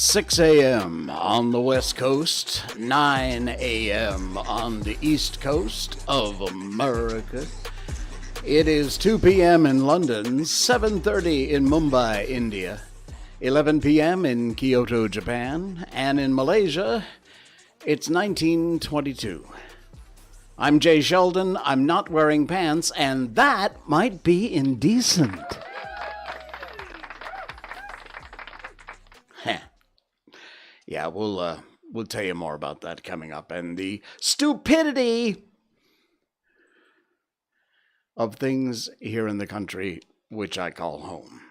6 a.m. on the West Coast, 9 a.m. on the East Coast of America. It is 2 p.m. in London, 7:30 in Mumbai, India, 11 p.m. in Kyoto, Japan, and in Malaysia, it's 1922. I'm Jay Sheldon, I'm not wearing pants, and that might be indecent. Yeah, we'll tell you more about that coming up, and the stupidity of things here in the country, which I call home.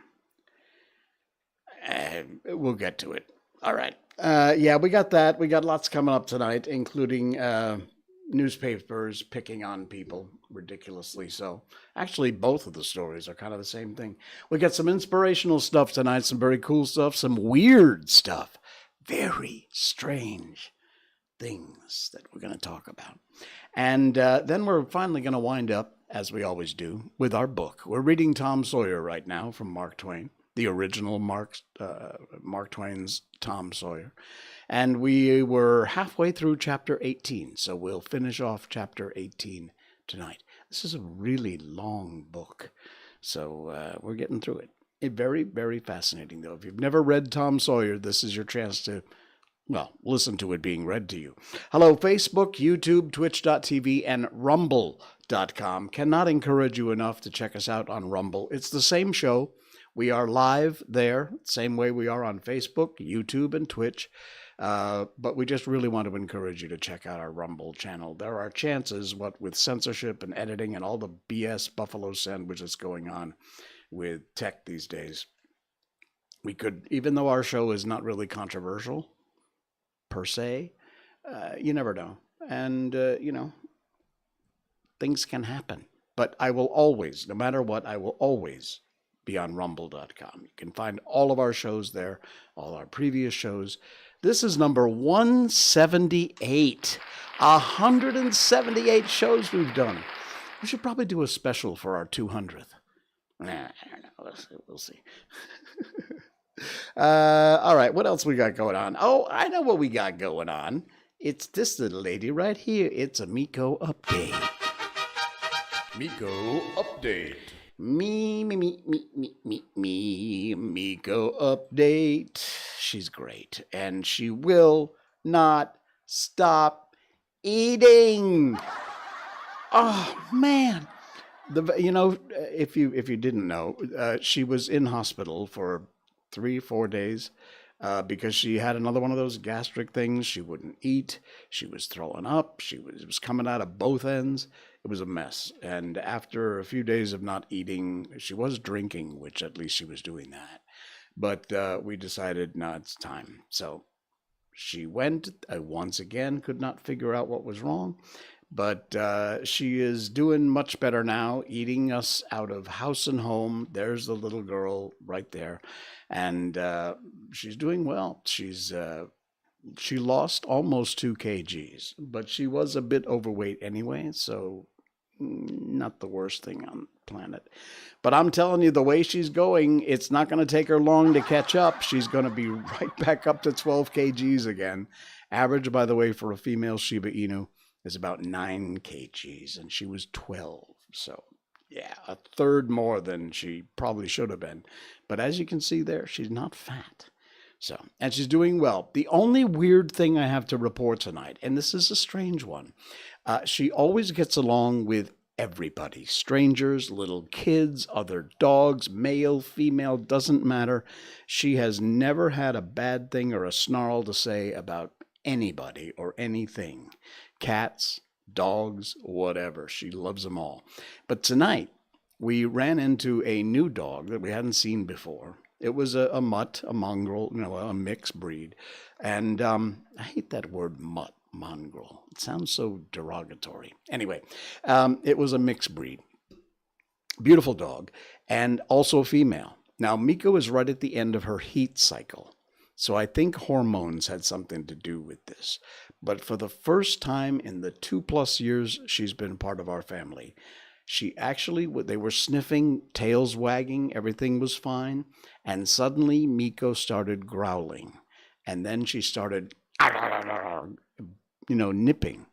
We'll get to it. All right. We got that. We got lots coming up tonight, including newspapers picking on people, ridiculously so. Actually, both of the stories are kind of the same thing. We got some inspirational stuff tonight, some very cool stuff, some weird stuff. Very strange things that we're going to talk about. And then we're finally going to wind up, as we always do, with our book. We're reading Tom Sawyer right now from Mark Twain, the original Mark Twain's Tom Sawyer. And we were halfway through chapter 18, so we'll finish off chapter 18 tonight. This is a really long book, so we're getting through it. Very, very fascinating, though. If you've never read Tom Sawyer, this is your chance to, listen to it being read to you. Hello, Facebook, YouTube, Twitch.tv, and Rumble.com. Cannot encourage you enough to check us out on Rumble. It's the same show. We are live there, same way we are on Facebook, YouTube, and Twitch. But we just really want to encourage you to check out our Rumble channel. There are chances, what with censorship and editing and all the BS buffalo sandwich that's going on with tech these days, we could, even though our show is not really controversial per se, you never know. And, things can happen. But I will always, no matter what, I will always be on rumble.com. You can find all of our shows there, all our previous shows. This is number 178. 178 shows we've done. We should probably do a special for our 200th. I don't know. We'll see. All right. What else we got going on? Oh, I know what we got going on. It's this little lady right here. It's a Mikko update. Mikko update. Me, Mikko update. She's great. And she will not stop eating. Oh, man. If you didn't know, she was in hospital for 3-4 days because she had another one of those gastric things. She wouldn't eat. She was throwing up. It was coming out of both ends. It was a mess. And after a few days of not eating, she was drinking, which at least she was doing that. But we decided, no, it's time. So she went once again, could not figure out what was wrong. But she is doing much better now, eating us out of house and home. There's the little girl right there. And she's doing well. She lost almost 2 kgs, but she was a bit overweight anyway, so not the worst thing on the planet. But I'm telling you, the way she's going, it's not going to take her long to catch up. She's going to be right back up to 12 kgs again. Average, by the way, for a female Shiba Inu is about 9 kgs, and she was 12. So, yeah, a third more than she probably should have been. But as you can see there, she's not fat. So, and she's doing well. The only weird thing I have to report tonight, and this is a strange one, she always gets along with everybody. Strangers, little kids, other dogs, male, female, doesn't matter. She has never had a bad thing or a snarl to say about anybody or anything. Cats, dogs, whatever. She loves them all. But tonight, we ran into a new dog that we hadn't seen before. It was a mutt, a mongrel, a mixed breed. And I hate that word mutt, mongrel. It sounds so derogatory. Anyway, it was a mixed breed. Beautiful dog, and also female. Now, Mikko is right at the end of her heat cycle. So I think hormones had something to do with this. But for the first time in the 2+ years she's been part of our family, they were sniffing, tails wagging, everything was fine. And suddenly Mikko started growling. And then she started, nipping.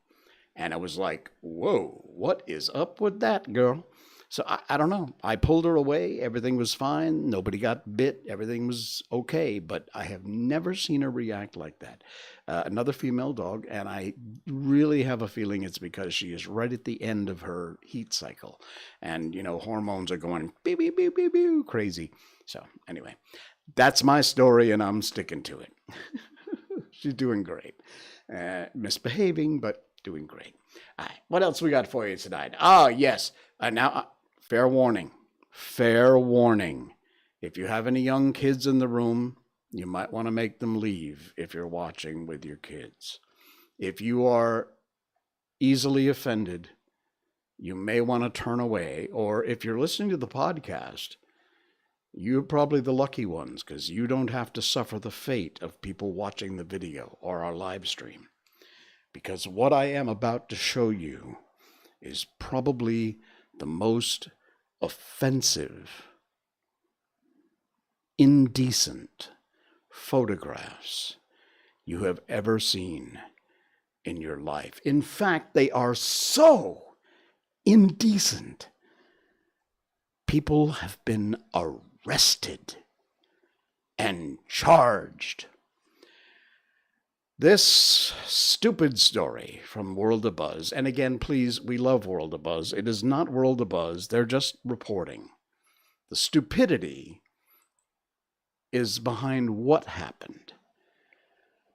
And I was like, whoa, what is up with that, girl? So I don't know. I pulled her away. Everything was fine. Nobody got bit. Everything was okay. But I have never seen her react like that. Another female dog. And I really have a feeling it's because she is right at the end of her heat cycle. And, hormones are going beep, beep, beep, beep, beep, crazy. So anyway, that's my story and I'm sticking to it. She's doing great. Misbehaving, but doing great. All right, what else we got for you tonight? Oh, yes. Now, fair warning. Fair warning. If you have any young kids in the room, you might want to make them leave if you're watching with your kids. If you are easily offended, you may want to turn away. Or if you're listening to the podcast, you're probably the lucky ones because you don't have to suffer the fate of people watching the video or our live stream. Because what I am about to show you is probably the most offensive, indecent photographs you have ever seen in your life. In fact, they are so indecent. People have been arrested and charged. This stupid story from World of Buzz, and again, please, we love World of Buzz. It is not World of Buzz. They're just reporting. The stupidity is behind what happened.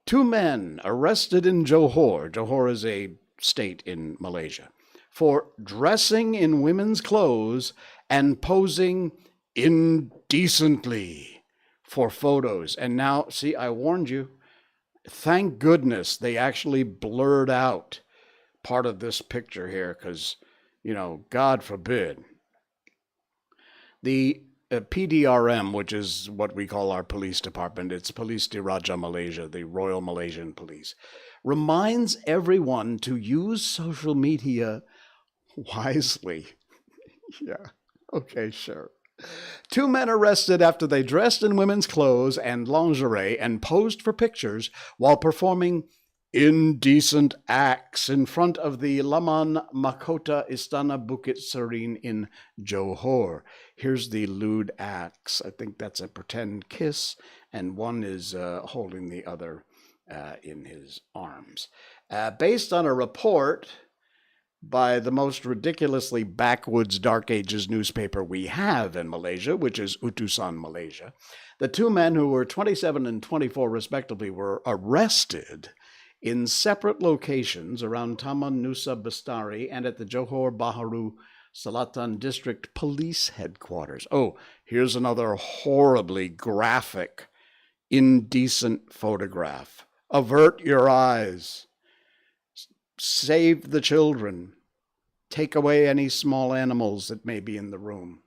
2 men arrested in Johor. Johor is a state in Malaysia, for dressing in women's clothes and posing indecently for photos. And now, see, I warned you. Thank goodness they actually blurred out part of this picture here because, God forbid. The PDRM, which is what we call our police department, it's Police Diraja Malaysia, the Royal Malaysian Police, reminds everyone to use social media wisely. Yeah, okay, sure. 2 men arrested after they dressed in women's clothes and lingerie and posed for pictures while performing indecent acts in front of the Laman Mahkota Istana Bukit Serene in Johor. Here's the lewd acts. I think that's a pretend kiss, and one is holding the other in his arms. Based on a report by the most ridiculously backwoods Dark Ages newspaper we have in Malaysia, which is Utusan Malaysia, the 2 men who were 27 and 24 respectively were arrested in separate locations around Taman Nusa Bestari and at the Johor Bahru Selatan District Police Headquarters. Oh, here's another horribly graphic, indecent photograph. Avert your eyes. Save the children. Take away any small animals that may be in the room.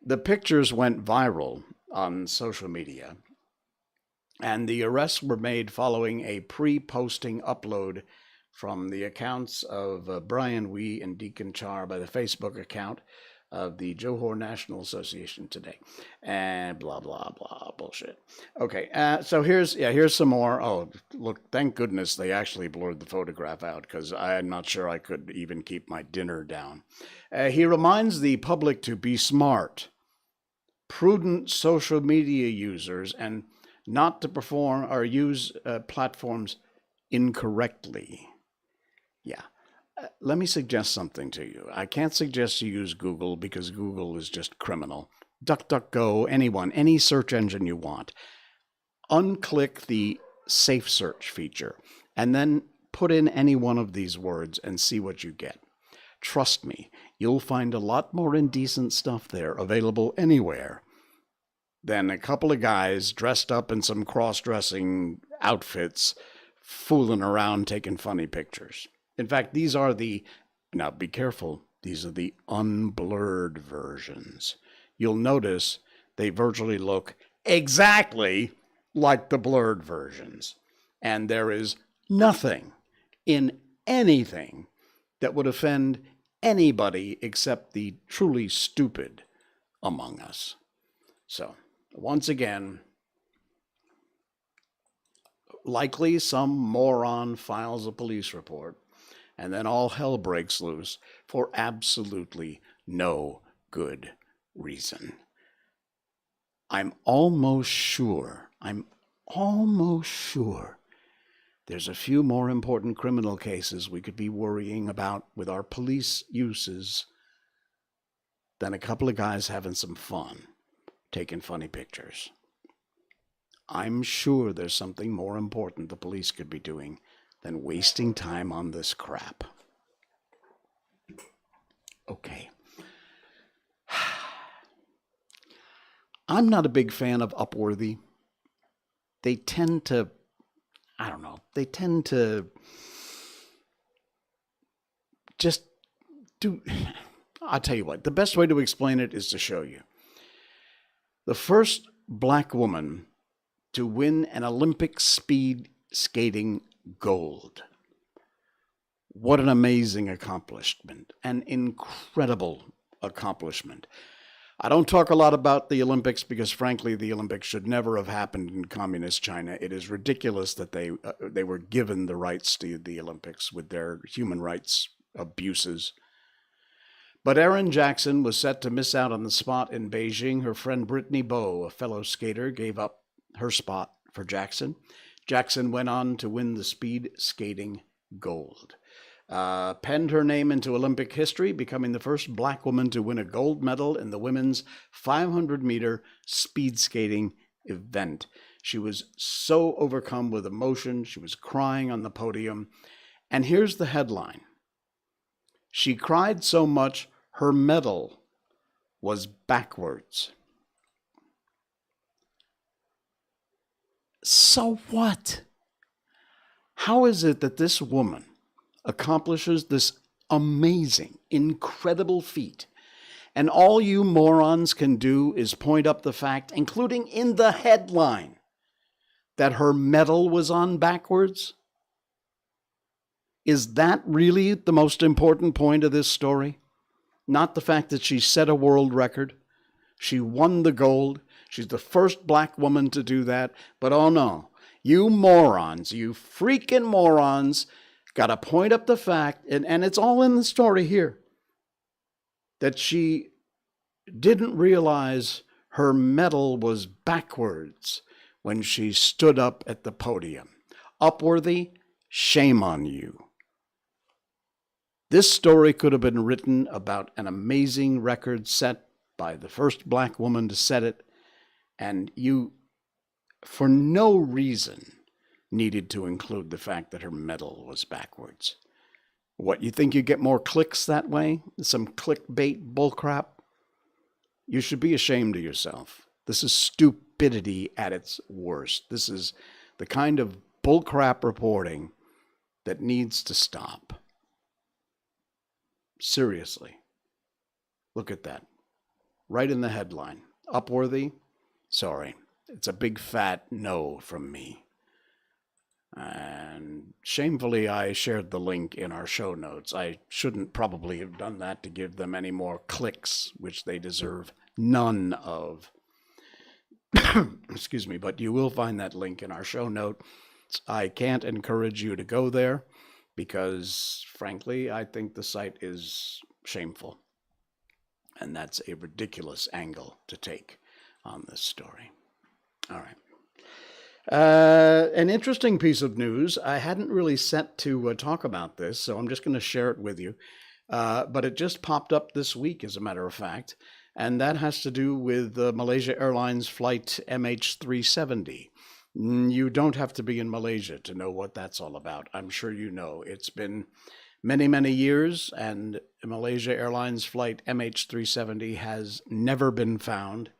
The pictures went viral on social media, and the arrests were made following a pre-posting upload from the accounts of Brian Wee and Deacon Char by the Facebook account of the Johor National Association today, and blah, blah, blah, bullshit. Okay, so here's some more. Oh, look, thank goodness they actually blurred the photograph out because I'm not sure I could even keep my dinner down. He reminds the public to be smart, prudent social media users, and not to perform or use platforms incorrectly. Yeah. Let me suggest something to you. I can't suggest you use Google because Google is just criminal. DuckDuckGo, anyone, any search engine you want. Unclick the Safe Search feature and then put in any one of these words and see what you get. Trust me, you'll find a lot more indecent stuff there available anywhere than a couple of guys dressed up in some cross-dressing outfits fooling around taking funny pictures. In fact, these are now be careful, these are the unblurred versions. You'll notice they virtually look exactly like the blurred versions. And there is nothing in anything that would offend anybody except the truly stupid among us. So, once again, Likely some moron files a police report, and then all hell breaks loose for absolutely no good reason. I'm almost sure there's a few more important criminal cases we could be worrying about with our police uses than a couple of guys having some fun taking funny pictures. I'm sure there's something more important the police could be doing than wasting time on this crap. Okay. I'm not a big fan of Upworthy. They tend to, just do. I'll tell you what, the best way to explain it is to show you. The first black woman to win an Olympic speed skating gold. What an amazing accomplishment, an incredible accomplishment. I don't talk a lot about the Olympics because, frankly, the Olympics should never have happened in communist China. It is ridiculous that they were given the rights to the Olympics with their human rights abuses. But Erin Jackson was set to miss out on the spot in Beijing. Her friend Brittany Bowe, a fellow skater, gave up her spot for Jackson. Jackson went on to win the speed skating gold. Penned her name into Olympic history, becoming the first black woman to win a gold medal in the women's 500-meter speed skating event. She was so overcome with emotion, she was crying on the podium. And here's the headline. She cried so much, her medal was backwards. So what? How is it that this woman accomplishes this amazing, incredible feat, and all you morons can do is point up the fact, including in the headline, that her medal was on backwards? Is that really the most important point of this story? Not the fact that she set a world record. She won the gold. She's the first black woman to do that. But oh no, you morons, you freaking morons, got to point up the fact, and it's all in the story here, that she didn't realize her medal was backwards when she stood up at the podium. Upworthy, shame on you. This story could have been written about an amazing record set by the first black woman to set it, and you, for no reason, needed to include the fact that her medal was backwards. What, you think you get more clicks that way? Some clickbait bullcrap? You should be ashamed of yourself. This is stupidity at its worst. This is the kind of bullcrap reporting that needs to stop. Seriously. Look at that. Right in the headline. Upworthy? Sorry. It's a big fat no from me. And shamefully, I shared the link in our show notes. I shouldn't probably have done that to give them any more clicks, which they deserve none of. Excuse me, but you will find that link in our show notes. I can't encourage you to go there because, frankly, I think the site is shameful. And that's a ridiculous angle to take on this story. All right. An interesting piece of news. I hadn't really set to talk about this, so I'm just going to share it with you. But it just popped up this week, as a matter of fact, and that has to do with Malaysia Airlines flight MH370. You don't have to be in Malaysia to know what that's all about. I'm sure you know. It's been many, many years, and Malaysia Airlines flight MH370 has never been found.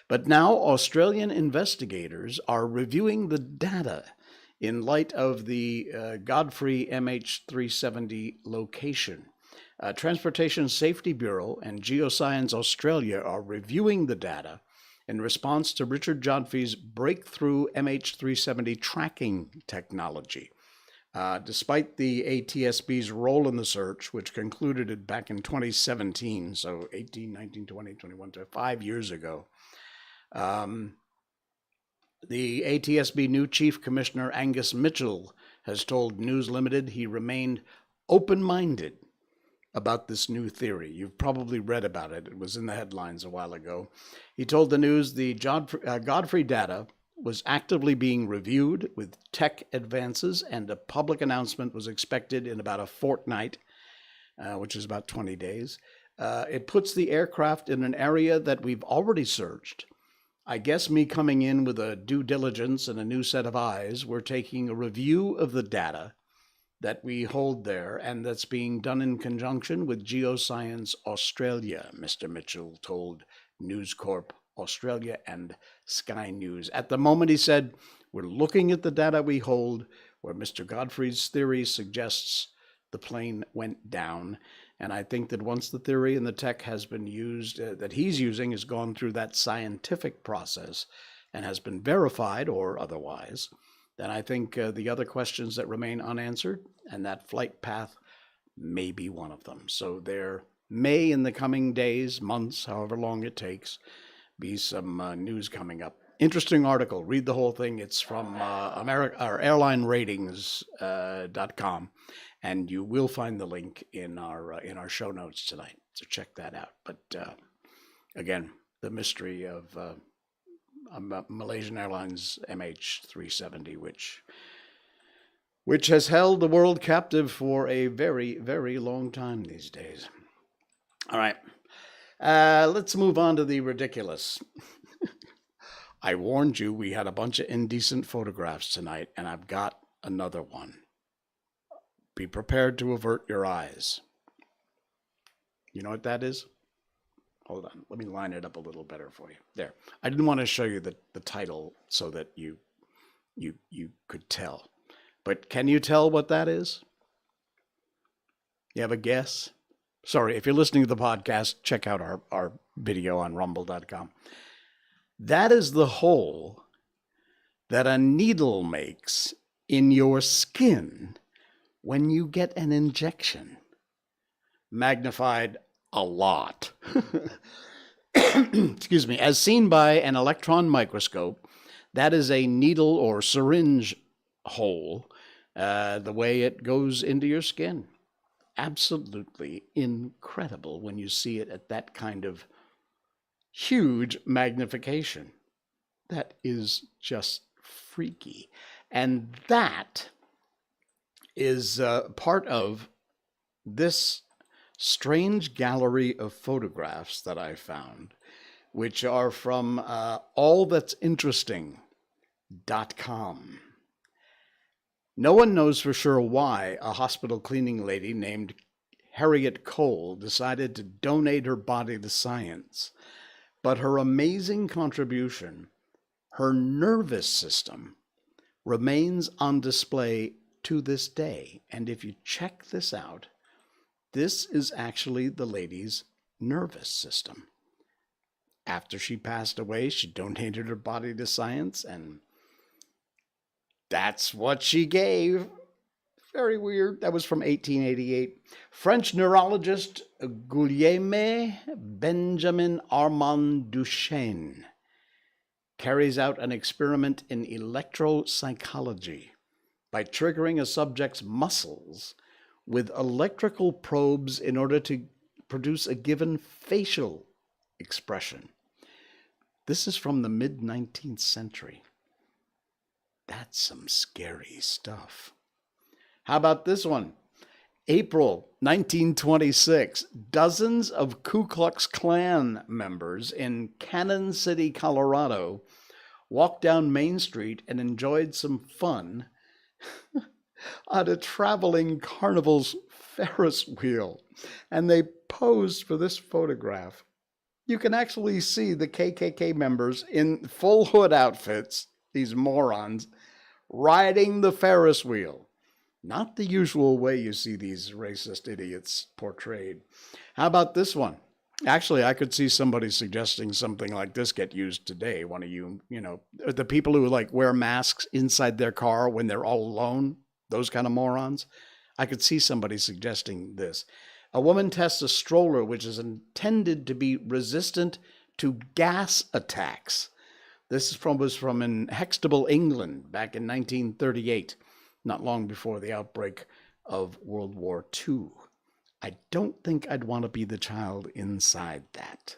But now Australian investigators are reviewing the data in light of the Godfrey MH370 location. Transportation Safety Bureau and Geoscience Australia are reviewing the data in response to Richard Jodfe's breakthrough MH370 tracking technology. Despite the ATSB's role in the search, which concluded back in 2017, so 18, 19, 20, 21, 5 years ago, The ATSB new Chief Commissioner Angus Mitchell has told News Limited he remained open-minded about this new theory. You've probably read about it. It was in the headlines a while ago. He told the news the Godfrey data was actively being reviewed with tech advances, and a public announcement was expected in about a fortnight, which is about 20 days. It puts the aircraft in an area that we've already searched. I guess me coming in with a due diligence and a new set of eyes, we're taking a review of the data that we hold there, and that's being done in conjunction with Geoscience Australia, Mr. Mitchell told News Corp Australia and Sky News. At the moment, he said, we're looking at the data we hold, where Mr. Godfrey's theory suggests the plane went down. And I think that once the theory and the tech has been used, that he's using, has gone through that scientific process and has been verified or otherwise, then I think the other questions that remain unanswered, and that flight path may be one of them. So there may, in the coming days, months, however long it takes, be some news coming up. Interesting article. Read the whole thing. It's from airlineratings.com, and you will find the link in our show notes tonight. So check that out. But again, the mystery of Malaysian Airlines MH370, which has held the world captive for a very, very long time these days. All right. Let's move on to the ridiculous. I warned you we had a bunch of indecent photographs tonight, and I've got another one. Be prepared to avert your eyes. You know what that is? Hold on. Let me line it up a little better for you. There. I didn't want to show you the title so that you could tell. But can you tell what that is? You have a guess? Sorry, if you're listening to the podcast, check out our video on rumble.com. That is the hole that a needle makes in your skin when you get an injection. Magnified a lot. Excuse me. As seen by an electron microscope, that is a needle or syringe hole, the way it goes into your skin. Absolutely incredible when you see it at that kind of huge magnification. That is just freaky. And that is part of this strange gallery of photographs that I found, which are from allthat'sinteresting.com. No one knows for sure why a hospital cleaning lady named Harriet Cole decided to donate her body to science, but her amazing contribution, her nervous system, remains on display to this day. And if you check this out, this is actually the lady's nervous system. After she passed away, she donated her body to science, and that's what she gave. Very weird. That was from 1888. French neurologist Guillaume Benjamin Armand Duchesne carries out an experiment in electropsychology by triggering a subject's muscles with electrical probes in order to produce a given facial expression. This is from the mid-19th century. That's some scary stuff. How about this one? April 1926, dozens of Ku Klux Klan members in Cannon City, Colorado, walked down Main Street and enjoyed some fun on a traveling carnival's Ferris wheel. And they posed for this photograph. You can actually see the KKK members in full hood outfits, these morons, riding the Ferris wheel. Not the usual way you see these racist idiots portrayed. How about this one? Actually, I could see somebody suggesting something like this get used today. One of you, the people who like wear masks inside their car when they're all alone, those kind of morons. I could see somebody suggesting this. A woman tests a stroller which is intended to be resistant to gas attacks Was from in Hextable, England, back in 1938, not long before the outbreak of World War II. I don't think I'd want to be the child inside that.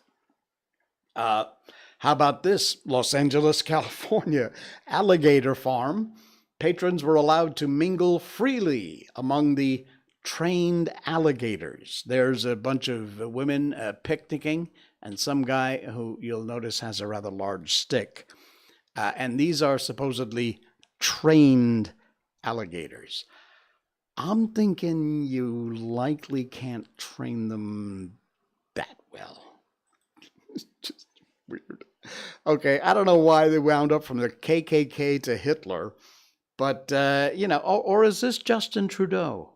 How about this? Los Angeles, California, Alligator Farm. Patrons were allowed to mingle freely among the trained alligators. There's a bunch of women picnicking, and some guy who you'll notice has a rather large stick. And these are supposedly trained alligators. I'm thinking you likely can't train them that well. It's just weird. Okay, I don't know why they wound up from the KKK to Hitler, but, or is this Justin Trudeau?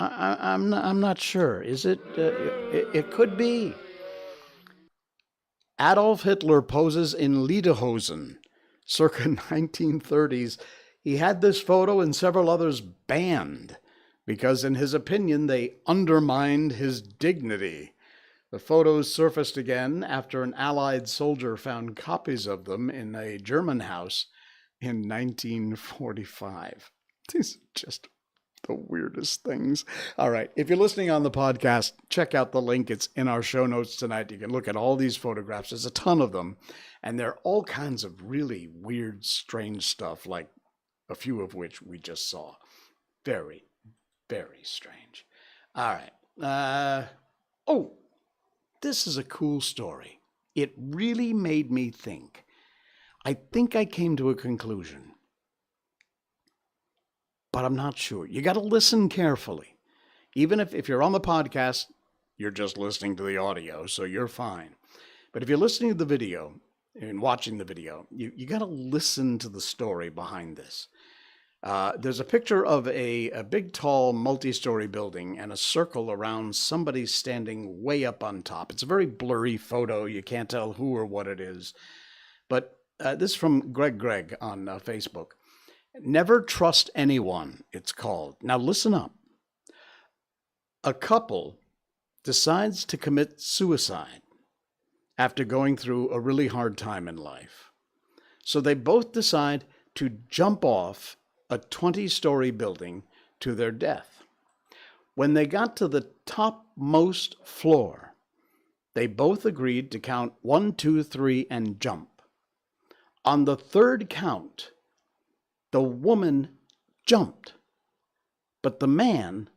I'm not sure. Is it? It could be. Adolf Hitler poses in lederhosen, circa 1930s. He had this photo and several others banned because, in his opinion, they undermined his dignity. The photos surfaced again after an Allied soldier found copies of them in a German house in 1945. These are just the weirdest things. All right. If you're listening on the podcast, check out the link. It's in our show notes tonight. You can look at all these photographs. There's a ton of them. And they're all kinds of really weird, strange stuff, like a few of which we just saw. Very, very strange. All right. This is a cool story. It really made me think. I think I came to a conclusion, but I'm not sure. You got to listen carefully. Even if you're on the podcast, you're just listening to the audio, so you're fine. But if you're listening to the video and watching the video, you got to listen to the story behind this. There's a picture of a big, tall, multi-story building and a circle around somebody standing way up on top. It's a very blurry photo. You can't tell who or what it is. But this is from Greg on Facebook. Never trust anyone, it's called. Now listen up. A couple decides to commit suicide after going through a really hard time in life. So they both decide to jump off a 20-story building to their death. When they got to the topmost floor, they both agreed to count 1, 2, 3 and jump. On the third count, the woman jumped, but the man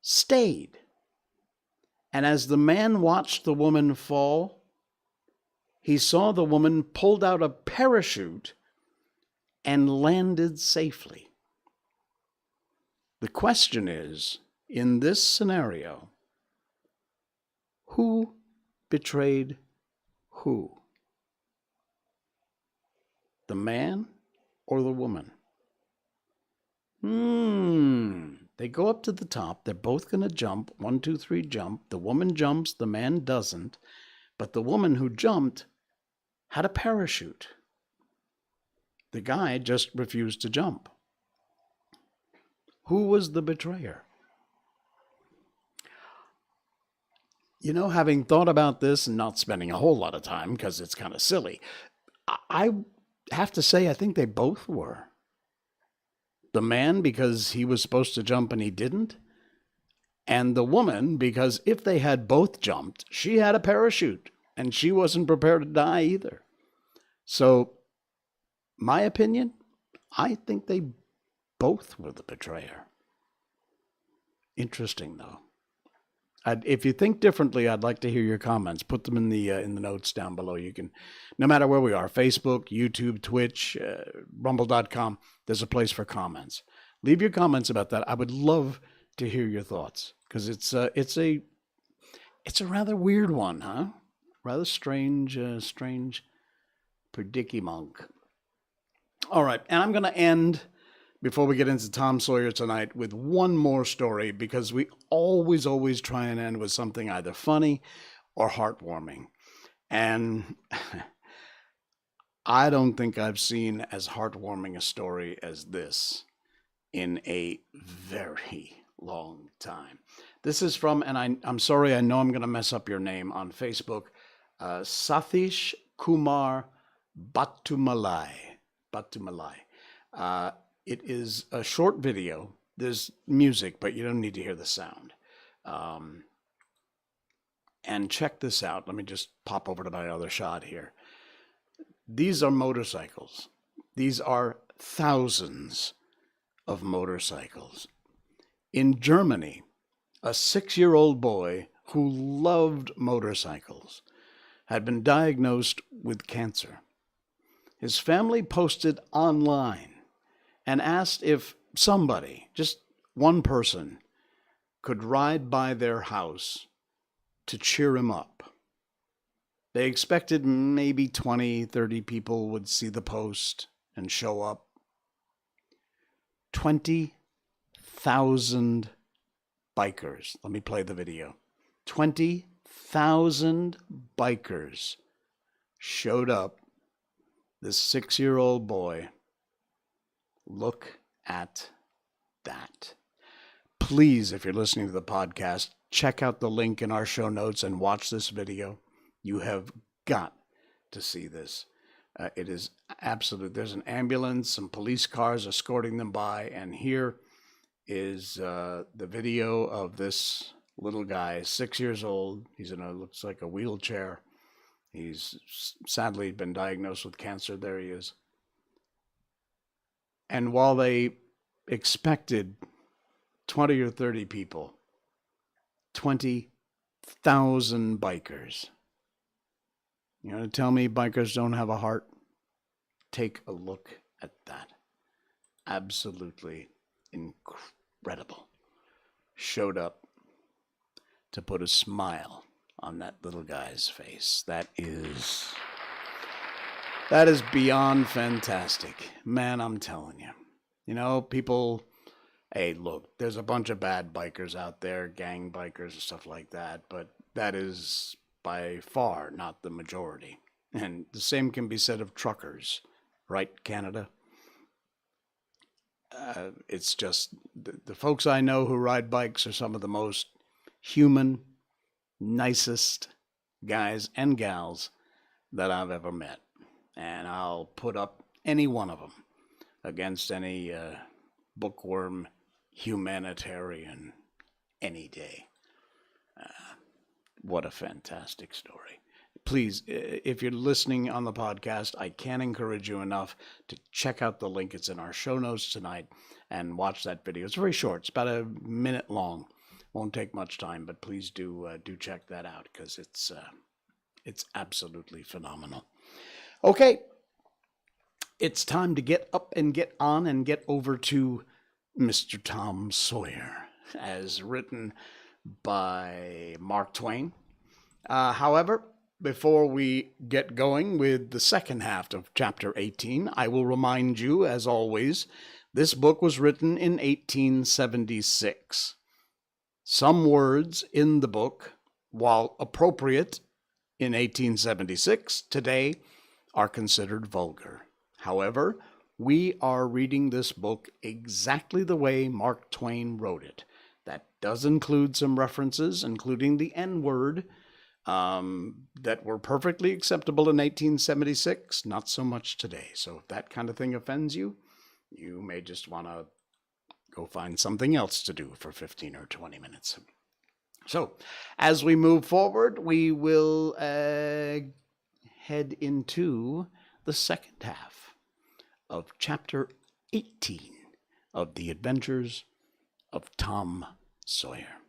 stayed. And as the man watched the woman fall, he saw the woman pulled out a parachute and landed safely. The question is, in this scenario, who betrayed who? The man or the woman? They go up to the top. They're both going to jump. 1, 2, 3, jump. The woman jumps. The man doesn't. But the woman who jumped had a parachute. The guy just refused to jump. Who was the betrayer? You know, having thought about this and not spending a whole lot of time because it's kind of silly, I have to say I think they both were. The man because he was supposed to jump and he didn't, and the woman because if they had both jumped, she had a parachute and she wasn't prepared to die either. So, my opinion, I think they both were the betrayer. Interesting, though. If you think differently, I'd like to hear your comments. Put them in the notes down below. You can, no matter where we are, Facebook, YouTube, Twitch, Rumble.com, there's a place for comments. Leave your comments about that. I would love to hear your thoughts because it's a rather weird one, huh? Rather strange predicament. All right, and I'm going to end, before we get into Tom Sawyer tonight, with one more story, because we always try and end with something either funny or heartwarming. And I don't think I've seen as heartwarming a story as this in a very long time. This is from, and I'm sorry, I know I'm going to mess up your name, on Facebook, Sathish Kumar Batumalai. Batumalai. It is a short video. There's music, but you don't need to hear the sound. And check this out. Let me just pop over to my other shot here. These are motorcycles. These are thousands of motorcycles. In Germany, a 6-year-old boy who loved motorcycles had been diagnosed with cancer. His family posted online and asked if somebody, just one person, could ride by their house to cheer him up. They expected maybe 20, 30 people would see the post and show up. 20,000 bikers. Let me play the video. 20,000 bikers showed up. This 6-year-old boy. Look at that. Please, if you're listening to the podcast, check out the link in our show notes and watch this video. You have got to see this. It is absolute. There's an ambulance, some police cars escorting them by, and here is the video of this little guy, 6 years old. He's in looks like a wheelchair. He's sadly been diagnosed with cancer. There he is. And while they expected 20 or 30 people, 20,000 bikers. You know, tell me bikers don't have a heart? Take a look at that. Absolutely incredible. Showed up to put a smile on that little guy's face. That is beyond fantastic. Man, I'm telling you. You know, people, hey, look, there's a bunch of bad bikers out there, gang bikers and stuff like that, but that is by far not the majority. And the same can be said of truckers, right, Canada? It's just the folks I know who ride bikes are some of the most human, nicest guys and gals that I've ever met. And I'll put up any one of them against any bookworm humanitarian any day. What a fantastic story. Please, if you're listening on the podcast, I can't encourage you enough to check out the link. It's in our show notes tonight and watch that video. It's very short. It's about a minute long. Won't take much time, but please do check that out because it's absolutely phenomenal. Okay, it's time to get up and get on and get over to Mr. Tom Sawyer, as written by Mark Twain. However, before we get going with the second half of Chapter 18, I will remind you, as always, this book was written in 1876. Some words in the book, while appropriate in 1876, today are considered vulgar. However, we are reading this book exactly the way Mark Twain wrote it. That does include some references, including the N-word, that were perfectly acceptable in 1876, not so much today. So if that kind of thing offends you, you may just want to go find something else to do for 15 or 20 minutes. So as we move forward, we will head into the second half of Chapter 18 of The Adventures of Tom Sawyer.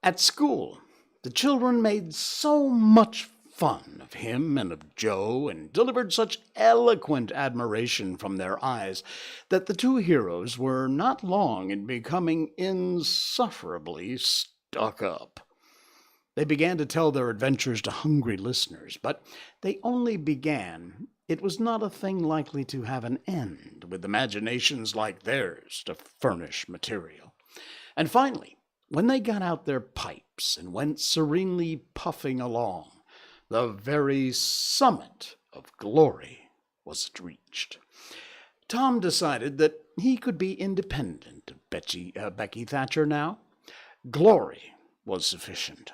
At school, the children made so much fun of him and of Joe and delivered such eloquent admiration from their eyes that the two heroes were not long in becoming insufferably stuck up. They began to tell their adventures to hungry listeners, but they only began. It was not a thing likely to have an end, with imaginations like theirs to furnish material. And finally, when they got out their pipes and went serenely puffing along, the very summit of glory was reached. Tom decided that he could be independent of Becky Thatcher now. Glory was sufficient.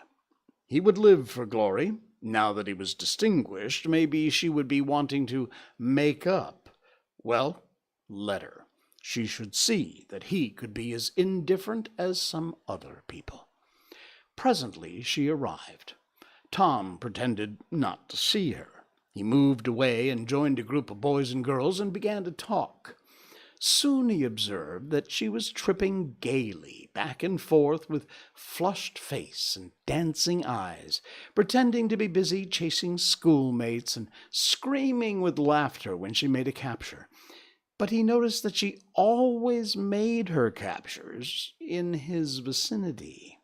He would live for glory, Now that he was distinguished, maybe she would be wanting to make up. Well, let her. She should see that he could be as indifferent as some other people. Presently she arrived. Tom pretended not to see her. He moved away and joined a group of boys and girls and began to talk. Soon he observed that she was tripping gaily back and forth with flushed face and dancing eyes, pretending to be busy chasing schoolmates and screaming with laughter when she made a capture. But he noticed that she always made her captures in his vicinity,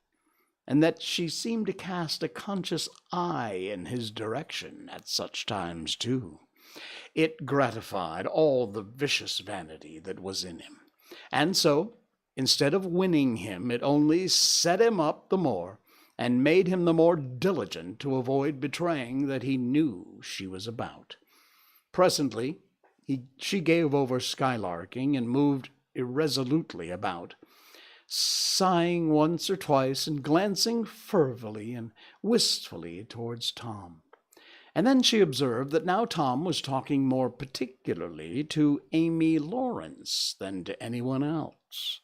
and that she seemed to cast a conscious eye in his direction at such times too. It gratified all the vicious vanity that was in him, and so, instead of winning him, it only set him up the more, and made him the more diligent to avoid betraying that he knew she was about. Presently she gave over skylarking and moved irresolutely about, sighing once or twice and glancing furtively and wistfully towards Tom. And then she observed that now Tom was talking more particularly to Amy Lawrence than to anyone else.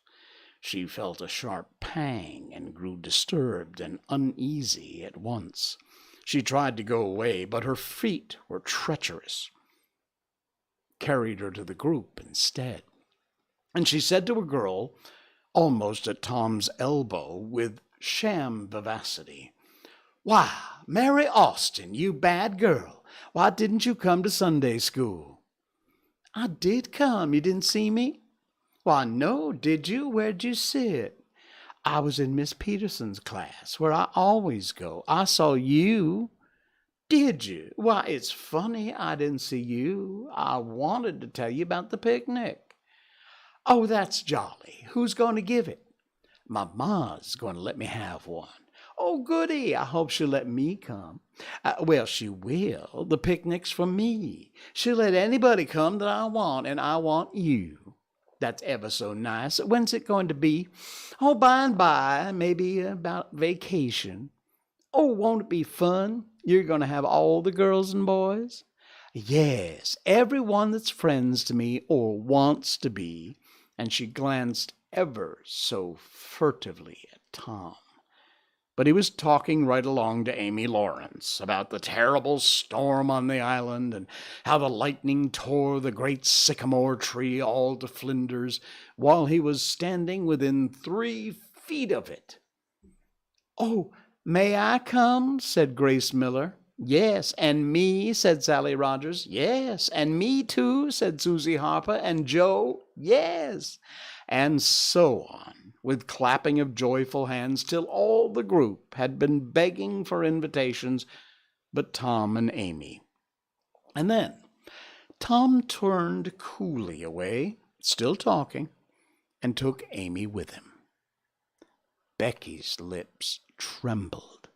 She felt a sharp pang and grew disturbed and uneasy at once. She tried to go away, but her feet were treacherous, carried her to the group instead. And she said to a girl, almost at Tom's elbow, with sham vivacity, "Why, Mary Austin, you bad girl, why didn't you come to Sunday school?" "I did come. You didn't see me?" "Why, no, did you? Where'd you sit?" "I was in Miss Peterson's class, where I always go. I saw you." "Did you? Why, it's funny I didn't see you. I wanted to tell you about the picnic." "Oh, that's jolly. Who's going to give it?" "My ma's going to let me have one." "Oh, goody. I hope she'll let me come." Well, she will. The picnic's for me. She'll let anybody come that I want, and I want you." "That's ever so nice. When's it going to be?" "Oh, by and by, maybe about vacation." "Oh, won't it be fun? You're going to have all the girls and boys?" "Yes, everyone that's friends to me or wants to be," and she glanced ever so furtively at Tom. But he was talking right along to Amy Lawrence about the terrible storm on the island and how the lightning tore the great sycamore tree all to flinders while he was standing within 3 feet of it. "Oh, may I come?" said Grace Miller. "Yes, and me," said Sally Rogers. "Yes, and me too," said Susie Harper. "And Joe." "Yes," and so on, with clapping of joyful hands, till all the group had been begging for invitations but Tom and Amy. And then Tom turned coolly away, still talking, and took Amy with him. Becky's lips trembled,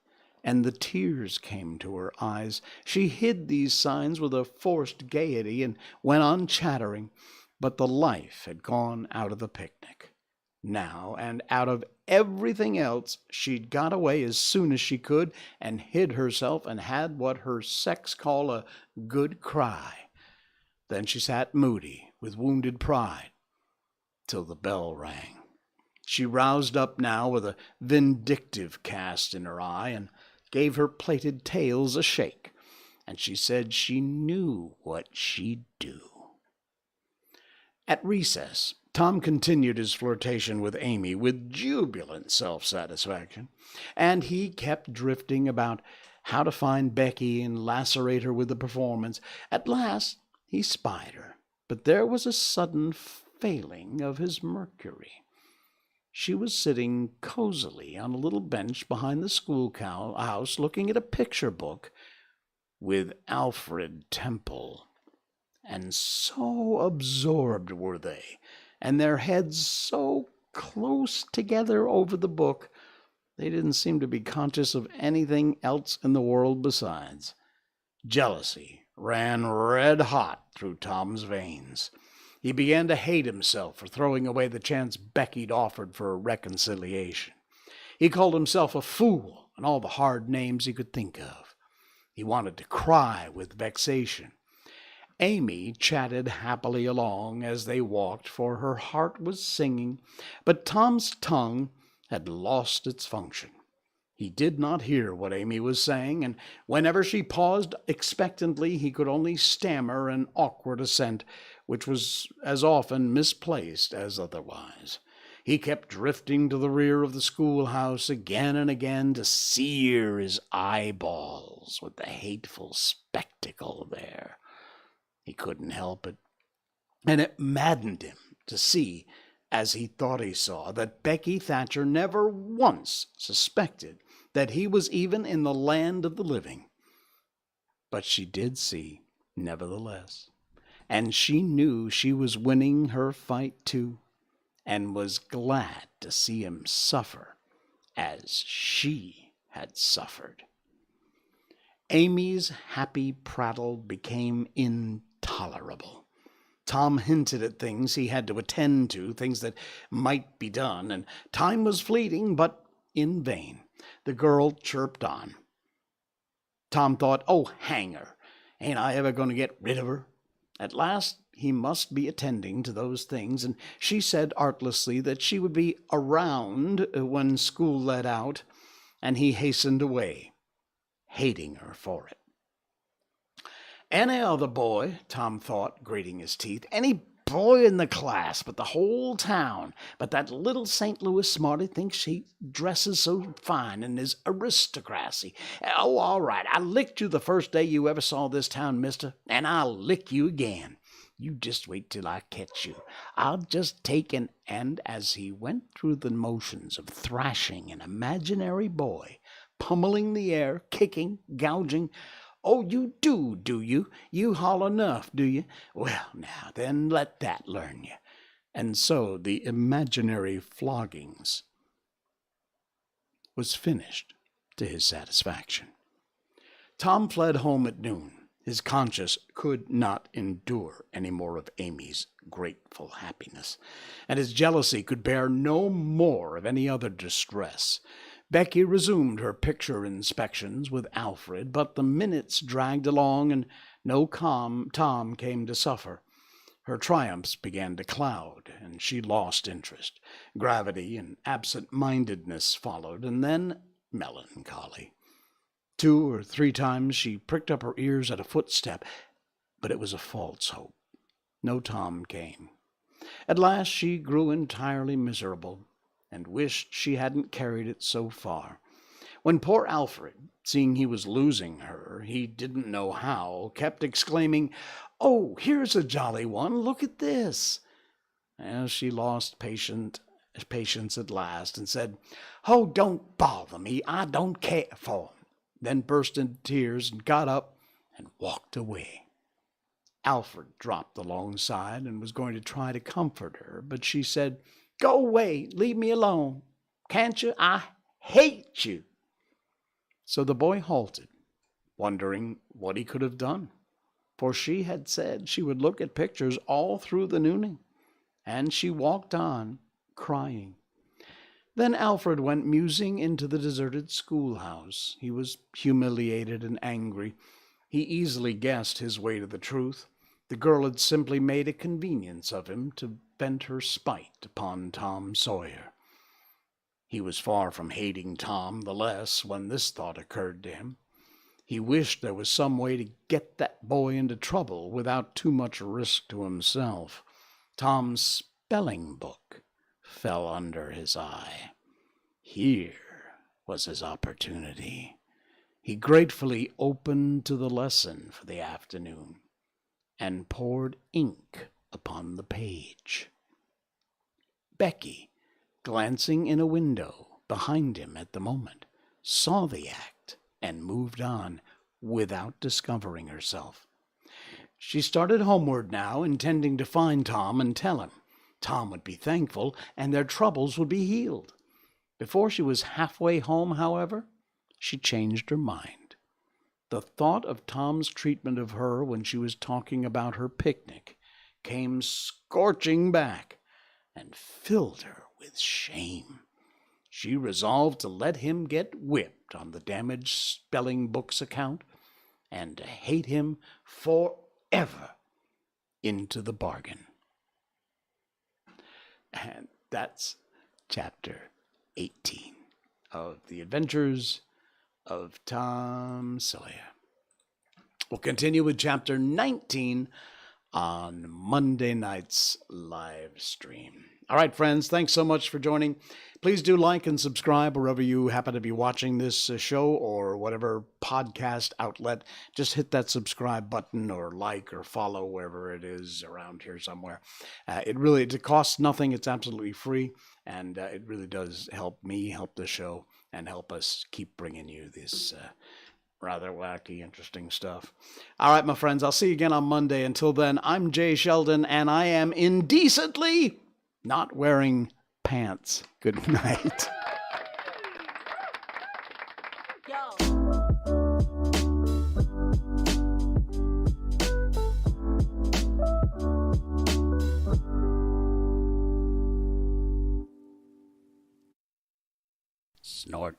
and the tears came to her eyes. She hid these signs with a forced gaiety and went on chattering, but the life had gone out of the picnic now, and out of everything else. She'd got away as soon as she could and hid herself and had what her sex call a good cry. Then she sat moody with wounded pride till the bell rang. She roused up now with a vindictive cast in her eye and gave her plaited tails a shake, and she said she knew what she'd do. At recess, Tom continued his flirtation with Amy with jubilant self-satisfaction, and he kept drifting about how to find Becky and lacerate her with the performance. At last he spied her, but there was a sudden failing of his mercury. She was sitting cozily on a little bench behind the schoolhouse, looking at a picture book with Alfred Temple. And so absorbed were they, and their heads so close together over the book, they didn't seem to be conscious of anything else in the world besides. Jealousy ran red hot through Tom's veins. He began to hate himself for throwing away the chance Becky'd offered for a reconciliation. He called himself a fool and all the hard names he could think of. He wanted to cry with vexation. Amy chatted happily along as they walked, for her heart was singing, but Tom's tongue had lost its function. He did not hear what Amy was saying, and whenever she paused expectantly, he could only stammer an awkward assent, which was as often misplaced as otherwise. He kept drifting to the rear of the schoolhouse again and again to sear his eyeballs with the hateful spectacle there. He couldn't help it, and it maddened him to see, as he thought he saw, that Becky Thatcher never once suspected that he was even in the land of the living. But she did see, nevertheless, and she knew she was winning her fight too, and was glad to see him suffer as she had suffered. Amy's happy prattle became intolerable. Tom hinted at things he had to attend to, things that might be done, and time was fleeting, but in vain. The girl chirped on. Tom thought, oh, hang her. Ain't I ever going to get rid of her? At last he must be attending to those things, and she said artlessly that she would be around when school let out, and he hastened away, hating her for it. Any other boy, Tom thought, grating his teeth, any boy in the class, but the whole town, but that little St. Louis smarty thinks she dresses so fine in his aristocracy. Oh, all right, I licked you the first day you ever saw this town, mister, and I'll lick you again. You just wait till I catch you. I'll just take and as he went through the motions of thrashing an imaginary boy, pummeling the air, kicking, gouging. Oh, you do you? You haul enough, do you? Well, now, then let that learn you. And so the imaginary floggings was finished to his satisfaction. Tom fled home at noon. His conscience could not endure any more of Amy's grateful happiness, and his jealousy could bear no more of any other distress. Becky resumed her picture inspections with Alfred, but the minutes dragged along, and no Tom came to suffer. Her triumphs began to cloud, and she lost interest. Gravity and absent-mindedness followed, and then melancholy. 2 or 3 times she pricked up her ears at a footstep, but it was a false hope. No Tom came. At last she grew entirely miserable, and wished she hadn't carried it so far. When poor Alfred, seeing he was losing her, he didn't know how, kept exclaiming, "Oh, here's a jolly one, look at this!" Well, she lost patience at last, and said, "Oh, don't bother me, I don't care for 'em," then burst into tears and got up and walked away. Alfred dropped alongside and was going to try to comfort her, but she said, "Go away, leave me alone. Can't you? I hate you." So the boy halted, wondering what he could have done, for she had said she would look at pictures all through the nooning, and she walked on, crying. Then Alfred went musing into the deserted schoolhouse. He was humiliated and angry. He easily guessed his way to the truth. The girl had simply made a convenience of him to vent her spite upon Tom Sawyer. He was far from hating Tom the less when this thought occurred to him. He wished there was some way to get that boy into trouble without too much risk to himself. Tom's spelling book fell under his eye. Here was his opportunity. He gratefully opened to the lesson for the afternoon and poured ink upon the page. Becky, glancing in a window behind him at the moment, saw the act and moved on without discovering herself. She started homeward now, intending to find Tom and tell him. Tom would be thankful, and their troubles would be healed. Before she was halfway home, however, she changed her mind. The thought of Tom's treatment of her when she was talking about her picnic came scorching back and filled her with shame. She resolved to let him get whipped on the damaged spelling book's account. and to hate him forever into the bargain. And that's chapter 18 of The Adventures of Tom Sawyer. We'll continue with chapter 19 on Monday night's live stream. All right, friends, thanks so much for joining. Please do like and subscribe wherever you happen to be watching this show or whatever podcast outlet. Just hit that subscribe button or like or follow wherever it is around here somewhere. It costs nothing. It's absolutely free, and it really does help me, help the show, and help us keep bringing you this rather wacky, interesting stuff. All right, my friends, I'll see you again on Monday. Until then, I'm Jay Sheldon, and I am indecently not wearing pants. Good night. Snort.